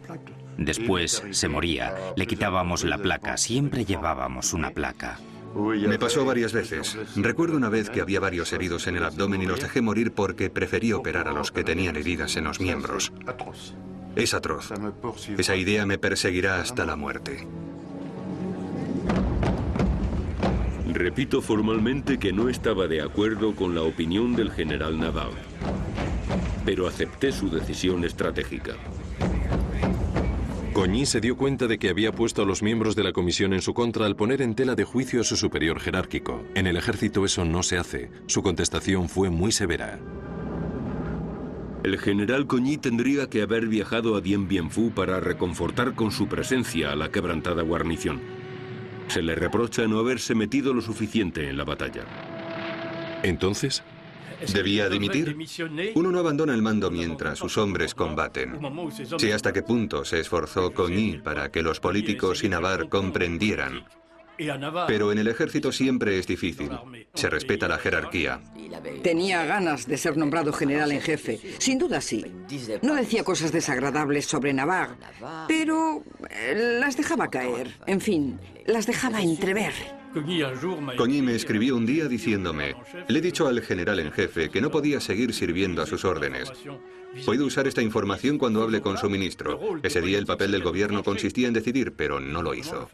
Después se moría, le quitábamos la placa, siempre llevábamos una placa. Me pasó varias veces. Recuerdo una vez que había varios heridos en el abdomen y los dejé morir porque preferí operar a los que tenían heridas en los miembros. Es atroz. Esa idea me perseguirá hasta la muerte. Repito formalmente que no estaba de acuerdo con la opinión del general Naval, pero acepté su decisión estratégica. Coigny se dio cuenta de que había puesto a los miembros de la comisión en su contra al poner en tela de juicio a su superior jerárquico. En el ejército eso no se hace. Su contestación fue muy severa. El general Coigny tendría que haber viajado a Dien Bien Phu para reconfortar con su presencia a la quebrantada guarnición. Se le reprocha no haberse metido lo suficiente en la batalla. ¿Entonces? ¿Debía dimitir? Uno no abandona el mando mientras sus hombres combaten. Sé hasta qué punto se esforzó Coigny para que los políticos y Navarre comprendieran. Pero en el ejército siempre es difícil. Se respeta la jerarquía. Tenía ganas de ser nombrado general en jefe. Sin duda sí. No decía cosas desagradables sobre Navarre, pero las dejaba caer. En fin, las dejaba entrever. Coigny me escribió un día diciéndome: le he dicho al general en jefe que no podía seguir sirviendo a sus órdenes. Puedo usar esta información cuando hable con su ministro. Ese día el papel del gobierno consistía en decidir, pero no lo hizo.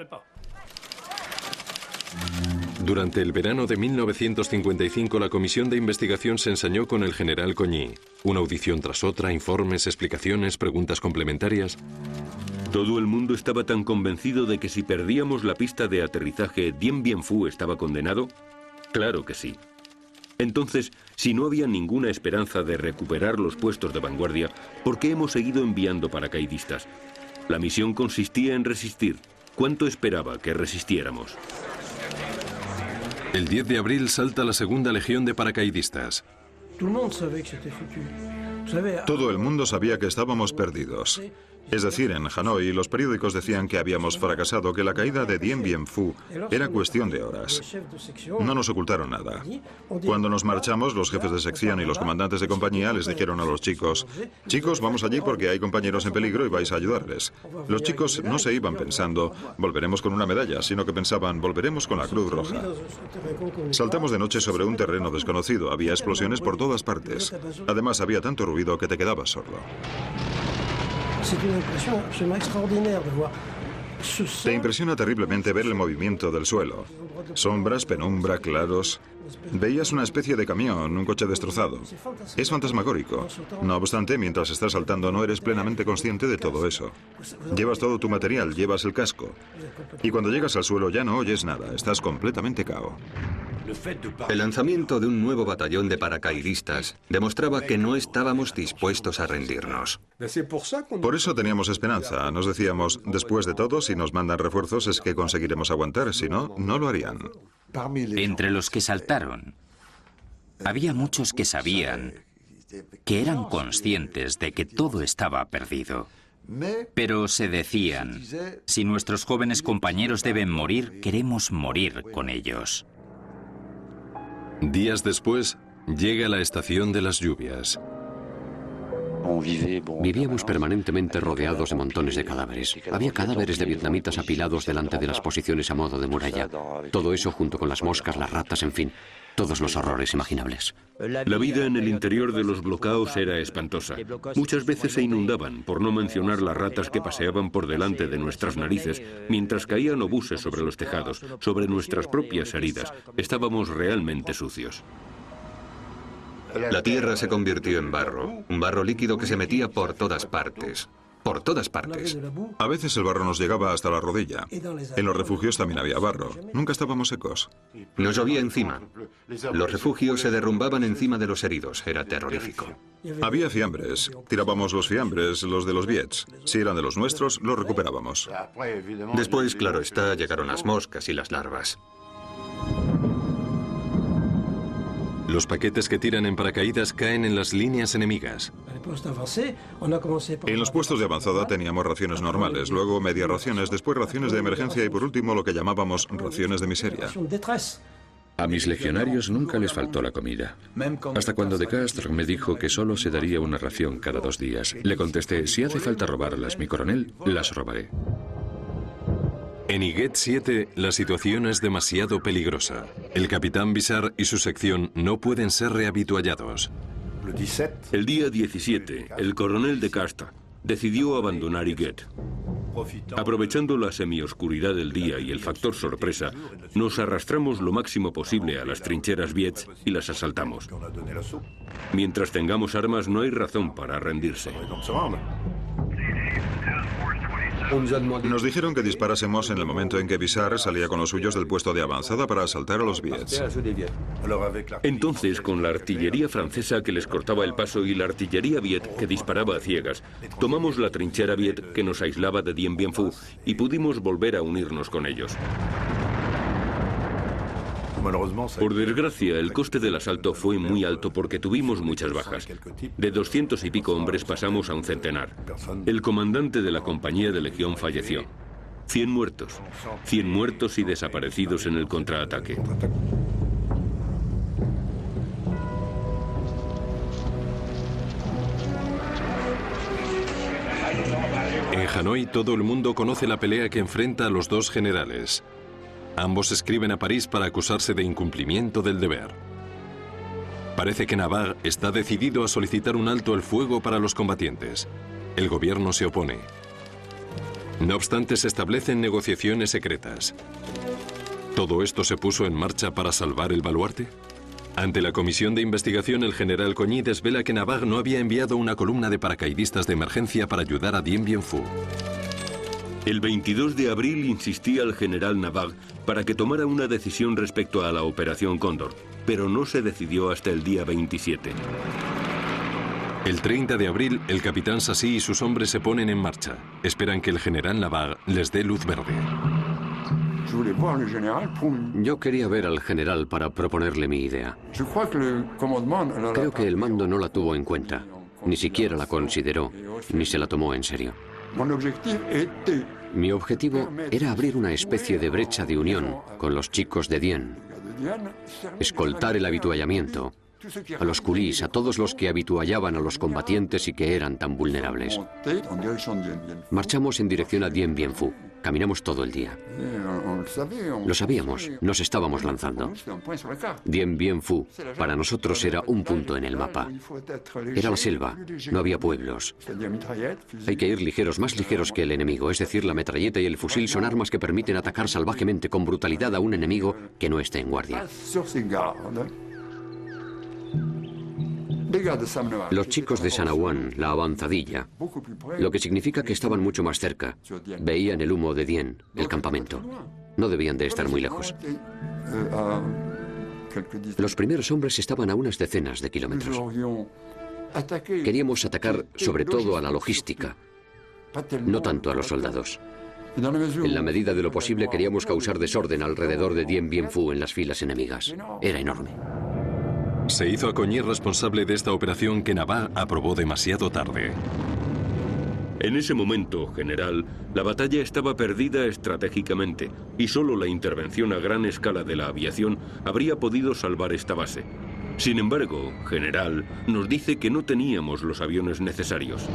Durante el verano de 1955, la comisión de investigación se ensañó con el general Coigny. Una audición tras otra, informes, explicaciones, preguntas complementarias. Todo el mundo estaba tan convencido de que si perdíamos la pista de aterrizaje, Dien Bien Phu estaba condenado. Claro que sí. Entonces, si no había ninguna esperanza de recuperar los puestos de vanguardia, ¿por qué hemos seguido enviando paracaidistas? La misión consistía en resistir. ¿Cuánto esperaba que resistiéramos? El 10 de abril salta la segunda legión de paracaidistas. Todo el mundo sabía que estábamos perdidos. Es decir, en Hanoi los periódicos decían que habíamos fracasado, que la caída de Dien Bien Phu era cuestión de horas. No nos ocultaron nada. Cuando nos marchamos, los jefes de sección y los comandantes de compañía les dijeron a los chicos: chicos, vamos allí porque hay compañeros en peligro y vais a ayudarles. Los chicos no se iban pensando: volveremos con una medalla, sino que pensaban: volveremos con la Cruz Roja. Saltamos de noche sobre un terreno desconocido. Había explosiones por todas partes. Además, había tanto ruido que te quedabas sordo. Te impresiona terriblemente ver el movimiento del suelo. Sombras, penumbra, claros. Veías una especie de camión, un coche destrozado. Es fantasmagórico. No obstante, mientras estás saltando no eres plenamente consciente de todo eso. Llevas todo tu material, llevas el casco. Y cuando llegas al suelo ya no oyes nada, estás completamente cao. El lanzamiento de un nuevo batallón de paracaidistas demostraba que no estábamos dispuestos a rendirnos. Por eso teníamos esperanza. Nos decíamos, después de todo, si nos mandan refuerzos es que conseguiremos aguantar, si no, no lo harían. Entre los que saltaron, había muchos que sabían, que eran conscientes de que todo estaba perdido. Pero se decían, si nuestros jóvenes compañeros deben morir, queremos morir con ellos. Días después, llega la estación de las lluvias. Vivíamos permanentemente rodeados de montones de cadáveres. Había cadáveres de vietnamitas apilados delante de las posiciones a modo de muralla. Todo eso junto con las moscas, las ratas, en fin, todos los horrores imaginables. La vida en el interior de los blocaos era espantosa. Muchas veces se inundaban, por no mencionar las ratas que paseaban por delante de nuestras narices, mientras caían obuses sobre los tejados, sobre nuestras propias heridas. Estábamos realmente sucios. La tierra se convirtió en barro, un barro líquido que se metía por todas partes. Por todas partes. A veces el barro nos llegaba hasta la rodilla. En los refugios también había barro. Nunca estábamos secos. Nos llovía encima. Los refugios se derrumbaban encima de los heridos. Era terrorífico. Había fiambres. Tirábamos los fiambres, los de los Viets. Si eran de los nuestros, los recuperábamos. Después, claro está, llegaron las moscas y las larvas. Los paquetes que tiran en paracaídas caen en las líneas enemigas. En los puestos de avanzada teníamos raciones normales, luego medias raciones, después raciones de emergencia y por último lo que llamábamos raciones de miseria. A mis legionarios nunca les faltó la comida. Hasta cuando de Castro me dijo que solo se daría una ración cada 2 días. Le contesté, si hace falta robarlas, mi coronel, las robaré. En Iguet 7, la situación es demasiado peligrosa. El capitán Bissart y su sección no pueden ser rehabituallados. El día 17, el coronel de Casta decidió abandonar Iguet. Aprovechando la semioscuridad del día y el factor sorpresa, nos arrastramos lo máximo posible a las trincheras Viets y las asaltamos. Mientras tengamos armas, no hay razón para rendirse. Nos dijeron que disparásemos en el momento en que Bissart salía con los suyos del puesto de avanzada para asaltar a los Viets. Entonces, con la artillería francesa que les cortaba el paso y la artillería Viet que disparaba a ciegas, tomamos la trinchera Viet que nos aislaba de Dien Bien Phu y pudimos volver a unirnos con ellos. Por desgracia, el coste del asalto fue muy alto porque tuvimos muchas bajas. De 200 y pico hombres pasamos a un centenar. El comandante de la compañía de legión falleció. 100 muertos. 100 muertos y desaparecidos en el contraataque. En Hanoi todo el mundo conoce la pelea que enfrenta a los dos generales. Ambos escriben a París para acusarse de incumplimiento del deber. Parece que Navarre está decidido a solicitar un alto el fuego para los combatientes. El gobierno se opone. No obstante, se establecen negociaciones secretas. ¿Todo esto se puso en marcha para salvar el baluarte? Ante la comisión de investigación, el general Cogny desvela que Navarre no había enviado una columna de paracaidistas de emergencia para ayudar a Dien Bien Phu. El 22 de abril insistí al general Navarre para que tomara una decisión respecto a la Operación Cóndor, pero no se decidió hasta el día 27. El 30 de abril, el capitán Sassy y sus hombres se ponen en marcha. Esperan que el general Navarre les dé luz verde. Yo quería ver al general para proponerle mi idea. Creo que el mando no la tuvo en cuenta, ni siquiera la consideró, ni se la tomó en serio. Mi objetivo era abrir una especie de brecha de unión con los chicos de Dien, escoltar el avituallamiento a los culís, a todos los que habituallaban a los combatientes y que eran tan vulnerables. Marchamos en dirección a Dien Bien Phu. Caminamos todo el día. Lo sabíamos, nos estábamos lanzando. Dien Bien Phu para nosotros era un punto en el mapa. Era la selva, no había pueblos. Hay que ir ligeros, más ligeros que el enemigo, es decir, la metralleta y el fusil son armas que permiten atacar salvajemente con brutalidad a un enemigo que no esté en guardia. Los chicos de Sanawan, la avanzadilla, lo que significa que estaban mucho más cerca. Veían el humo de Dien, el campamento. No debían de estar muy lejos. Los primeros hombres estaban a unas decenas de kilómetros. Queríamos atacar sobre todo a la logística, no tanto a los soldados. En la medida de lo posible queríamos causar desorden alrededor de Dien Bien Phu en las filas enemigas. Era enorme. Se hizo a Coigny responsable de esta operación que Navá aprobó demasiado tarde. En ese momento, general, la batalla estaba perdida estratégicamente y solo la intervención a gran escala de la aviación habría podido salvar esta base. Sin embargo, general, nos dice que no teníamos los aviones necesarios.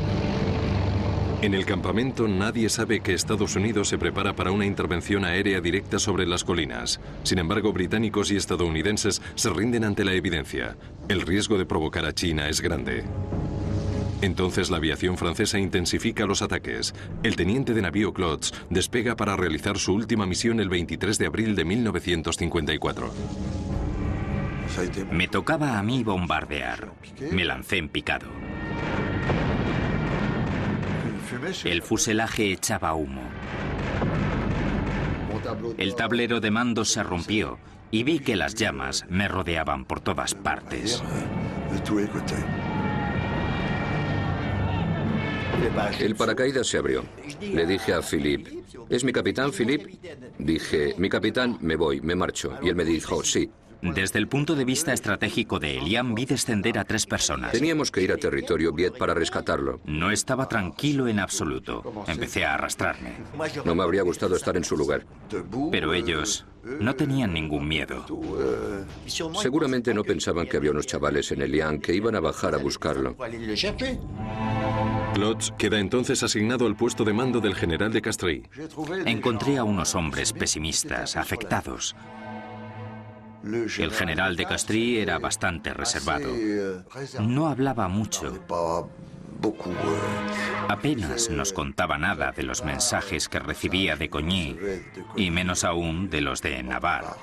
En el campamento nadie sabe que Estados Unidos se prepara para una intervención aérea directa sobre las colinas. Sin embargo, británicos y estadounidenses se rinden ante la evidencia. El riesgo de provocar a China es grande. Entonces la aviación francesa intensifica los ataques. El teniente de navío Klotz despega para realizar su última misión el 23 de abril de 1954. Me tocaba a mí bombardear. Me lancé en picado. El fuselaje echaba humo. El tablero de mando se rompió y vi que las llamas me rodeaban por todas partes. El paracaídas se abrió. Le dije a Philippe, ¿es mi capitán, Philippe? Dije, mi capitán, me voy, me marcho. Y él me dijo, sí. Desde el punto de vista estratégico de Elian, vi descender a 3 personas. Teníamos que ir a territorio Viet para rescatarlo. No estaba tranquilo en absoluto. Empecé a arrastrarme. No me habría gustado estar en su lugar. Pero ellos no tenían ningún miedo. Seguramente no pensaban que había unos chavales en Elian que iban a bajar a buscarlo. Klotz queda entonces asignado al puesto de mando del general de Castries. Encontré a unos hombres pesimistas, afectados. El general de Castries era bastante reservado. No hablaba mucho. Apenas nos contaba nada de los mensajes que recibía de Coigny, y menos aún de los de Navarre.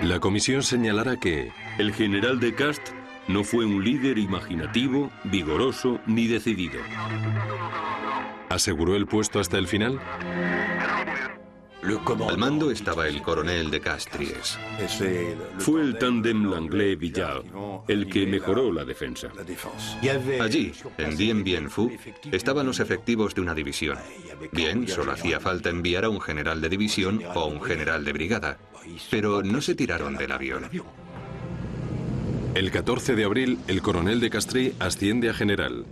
La comisión señalará que el general de Cast no fue un líder imaginativo, vigoroso ni decidido. ¿Aseguró el puesto hasta el final? Al mando estaba el coronel de Castries. Fue el tándem Langlais-Villard el que mejoró la defensa. Allí, en Dien Bien Phu, estaban los efectivos de una división. Bien, solo hacía falta enviar a un general de división o un general de brigada, pero no se tiraron del avión. El 14 de abril, el coronel de Castries asciende a general.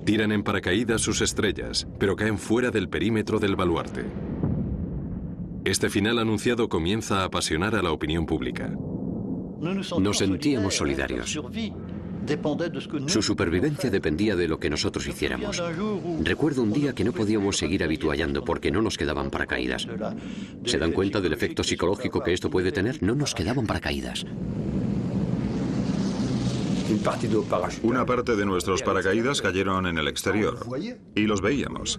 Tiran en paracaídas sus estrellas, pero caen fuera del perímetro del baluarte. Este final anunciado comienza a apasionar a la opinión pública. Nos sentíamos solidarios. Su supervivencia dependía de lo que nosotros hiciéramos. Recuerdo un día que no podíamos seguir habituallando porque no nos quedaban paracaídas. ¿Se dan cuenta del efecto psicológico que esto puede tener? No nos quedaban paracaídas. Una parte de nuestros paracaídas cayeron en el exterior y los veíamos.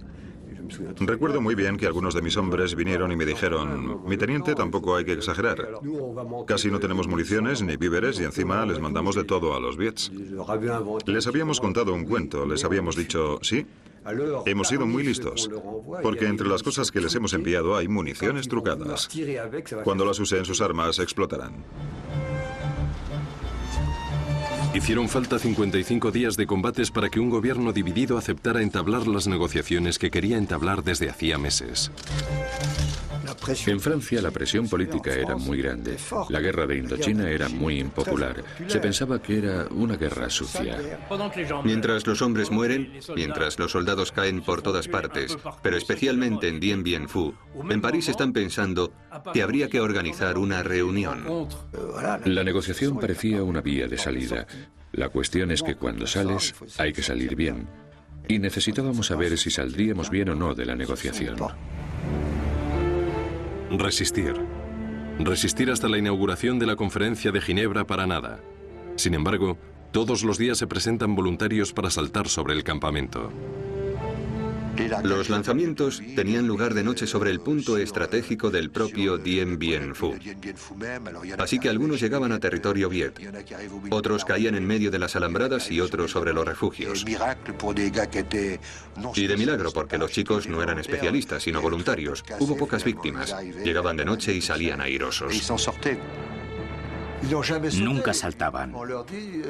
Recuerdo muy bien que algunos de mis hombres vinieron y me dijeron, mi teniente, tampoco hay que exagerar. Casi no tenemos municiones ni víveres y encima les mandamos de todo a los Viets. Les habíamos contado un cuento, les habíamos dicho, sí, hemos sido muy listos, porque entre las cosas que les hemos enviado hay municiones trucadas. Cuando las usen sus armas explotarán. Hicieron falta 55 días de combates para que un gobierno dividido aceptara entablar las negociaciones que quería entablar desde hacía meses. En Francia la presión política era muy grande. La guerra de Indochina era muy impopular. Se pensaba que era una guerra sucia. Mientras los hombres mueren, mientras los soldados caen por todas partes, pero especialmente en Dien Bien Phu, en París están pensando que habría que organizar una reunión. La negociación parecía una vía de salida. La cuestión es que cuando sales hay que salir bien. Y necesitábamos saber si saldríamos bien o no de la negociación. Resistir. Resistir hasta la inauguración de la conferencia de Ginebra para nada. Sin embargo, todos los días se presentan voluntarios para saltar sobre el campamento. Los lanzamientos tenían lugar de noche sobre el punto estratégico del propio Dien Bien Phu. Así que algunos llegaban a territorio Viet, otros caían en medio de las alambradas y otros sobre los refugios. Y de milagro, porque los chicos no eran especialistas, sino voluntarios. Hubo pocas víctimas. Llegaban de noche y salían airosos. Nunca saltaban.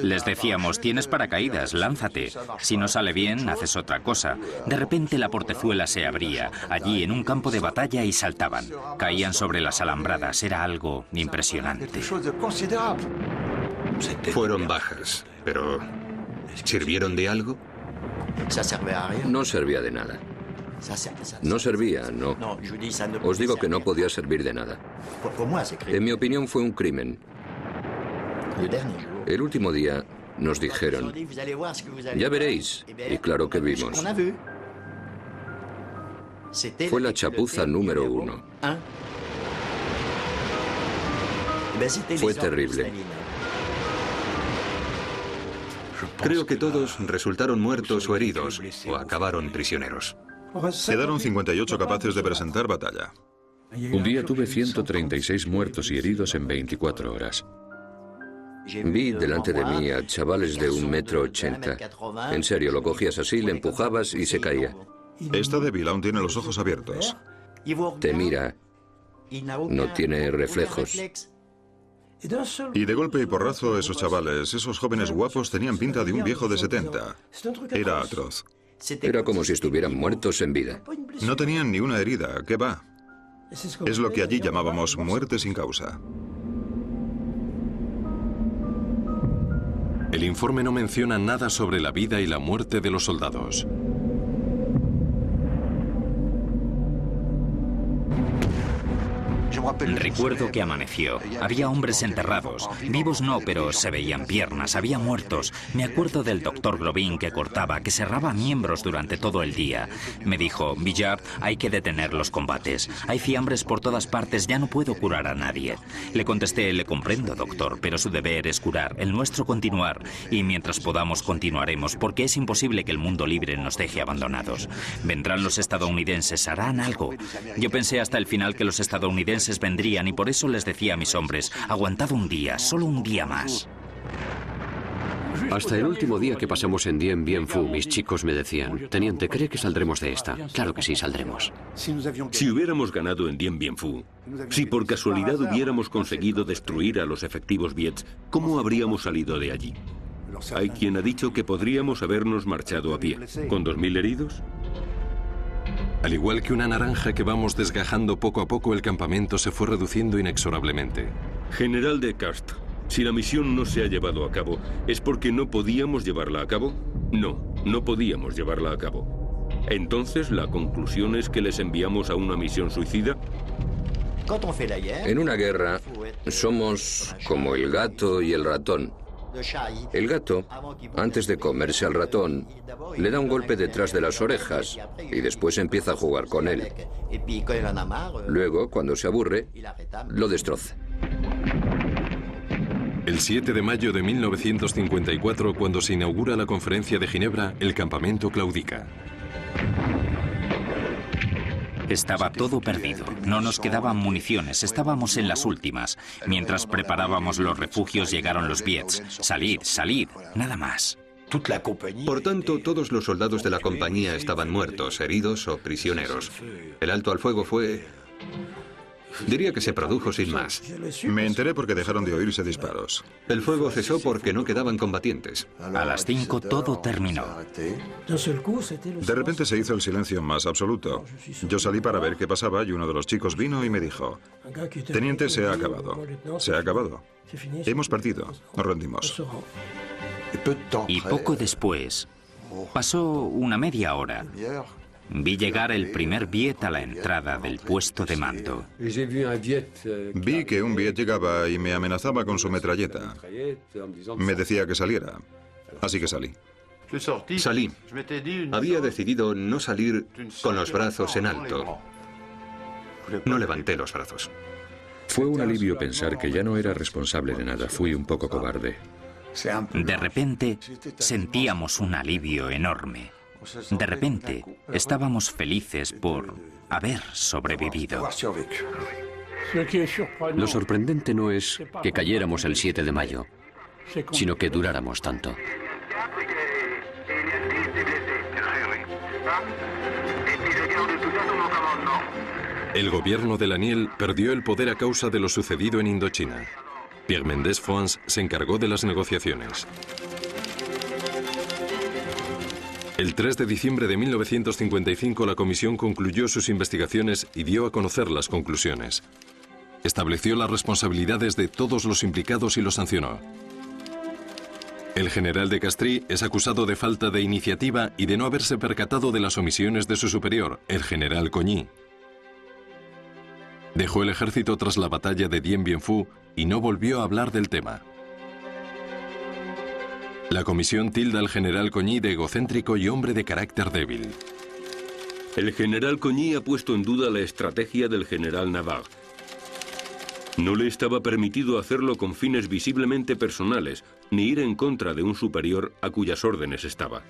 Les decíamos, tienes paracaídas, lánzate. Si no sale bien, haces otra cosa. De repente la portezuela se abría, allí en un campo de batalla, y saltaban. Caían sobre las alambradas, era algo impresionante. Fueron bajas, pero ¿sirvieron de algo? No servía de nada. No servía, no. Os digo que no podía servir de nada. En mi opinión fue un crimen. El último día nos dijeron, ya veréis, y claro que vimos. Fue la chapuza número 1. Fue terrible. Creo que todos resultaron muertos o heridos, o acabaron prisioneros. Quedaron 58 capaces de presentar batalla. Un día tuve 136 muertos y heridos en 24 horas. Vi delante de mí a chavales de 1,80 m. En serio, lo cogías así, le empujabas y se caía. Está débil, aún tiene los ojos abiertos. Te mira, no tiene reflejos. Y de golpe y porrazo esos chavales, esos jóvenes guapos, tenían pinta de un viejo de 70. Era atroz. Era como si estuvieran muertos en vida. No tenían ni una herida, ¿qué va? Es lo que allí llamábamos muerte sin causa. El informe no menciona nada sobre la vida y la muerte de los soldados. Recuerdo que amaneció. Había hombres enterrados. Vivos no, pero se veían piernas. Había muertos. Me acuerdo del doctor Globin que cortaba, que cerraba miembros durante todo el día. Me dijo, Villard, hay que detener los combates. Hay fiambres por todas partes, ya no puedo curar a nadie. Le contesté, le comprendo, doctor, pero su deber es curar, el nuestro continuar. Y mientras podamos continuaremos, porque es imposible que el mundo libre nos deje abandonados. Vendrán los estadounidenses, harán algo. Yo pensé hasta el final que los estadounidenses vendrían y por eso les decía a mis hombres, aguantad un día, solo un día más. Hasta el último día que pasamos en Dien Bien Phu, mis chicos me decían, teniente, ¿cree que saldremos de esta? Claro que sí, saldremos. Si hubiéramos ganado en Dien Bien Phu, si por casualidad hubiéramos conseguido destruir a los efectivos Viets, ¿cómo habríamos salido de allí? Hay quien ha dicho que podríamos habernos marchado a pie, con 2.000 heridos. Al igual que una naranja que vamos desgajando poco a poco, el campamento se fue reduciendo inexorablemente. General Descartes, si la misión no se ha llevado a cabo, ¿es porque no podíamos llevarla a cabo? No, no podíamos llevarla a cabo. Entonces, ¿la conclusión es que les enviamos a una misión suicida? En una guerra somos como el gato y el ratón. El gato, antes de comerse al ratón, le da un golpe detrás de las orejas y después empieza a jugar con él. Luego, cuando se aburre, lo destroza. El 7 de mayo de 1954, cuando se inaugura la conferencia de Ginebra, el campamento claudica. Estaba todo perdido. No nos quedaban municiones, estábamos en las últimas. Mientras preparábamos los refugios llegaron los Viets. Salid, salid, nada más. Por tanto, todos los soldados de la compañía estaban muertos, heridos o prisioneros. El alto al fuego fue Diría que se produjo sin más. Me enteré porque dejaron de oírse disparos. El fuego cesó porque no quedaban combatientes. A las 5 todo terminó. De repente se hizo el silencio más absoluto. Yo salí para ver qué pasaba y uno de los chicos vino y me dijo: teniente, se ha acabado. Se ha acabado. Hemos perdido. Nos rendimos. Y poco después, pasó una media hora. Vi llegar el primer Viet a la entrada del puesto de mando. Vi que un Viet llegaba y me amenazaba con su metralleta. Me decía que saliera. Así que salí. Salí. Había decidido no salir con los brazos en alto. No levanté los brazos. Fue un alivio pensar que ya no era responsable de nada. Fui un poco cobarde. De repente, sentíamos un alivio enorme. De repente, estábamos felices por haber sobrevivido. Lo sorprendente no es que cayéramos el 7 de mayo, sino que duráramos tanto. El gobierno de Laniel perdió el poder a causa de lo sucedido en Indochina. Pierre Mendès France se encargó de las negociaciones. El 3 de diciembre de 1955 la comisión concluyó sus investigaciones y dio a conocer las conclusiones. Estableció las responsabilidades de todos los implicados y los sancionó. El general de Castries es acusado de falta de iniciativa y de no haberse percatado de las omisiones de su superior, el general Cogny. Dejó el ejército tras la batalla de Dien Bien Phu y no volvió a hablar del tema. La comisión tilda al general Cogny de egocéntrico y hombre de carácter débil. El general Cogny ha puesto en duda la estrategia del general Navarre. No le estaba permitido hacerlo con fines visiblemente personales, ni ir en contra de un superior a cuyas órdenes estaba.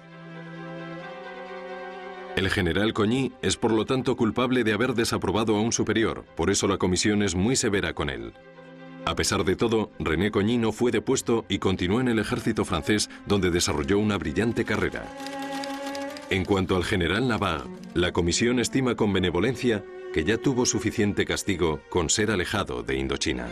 El general Cogny es por lo tanto culpable de haber desaprobado a un superior, por eso la comisión es muy severa con él. A pesar de todo, René Cogny no fue depuesto y continuó en el ejército francés, donde desarrolló una brillante carrera. En cuanto al general Navarre, la comisión estima con benevolencia que ya tuvo suficiente castigo con ser alejado de Indochina.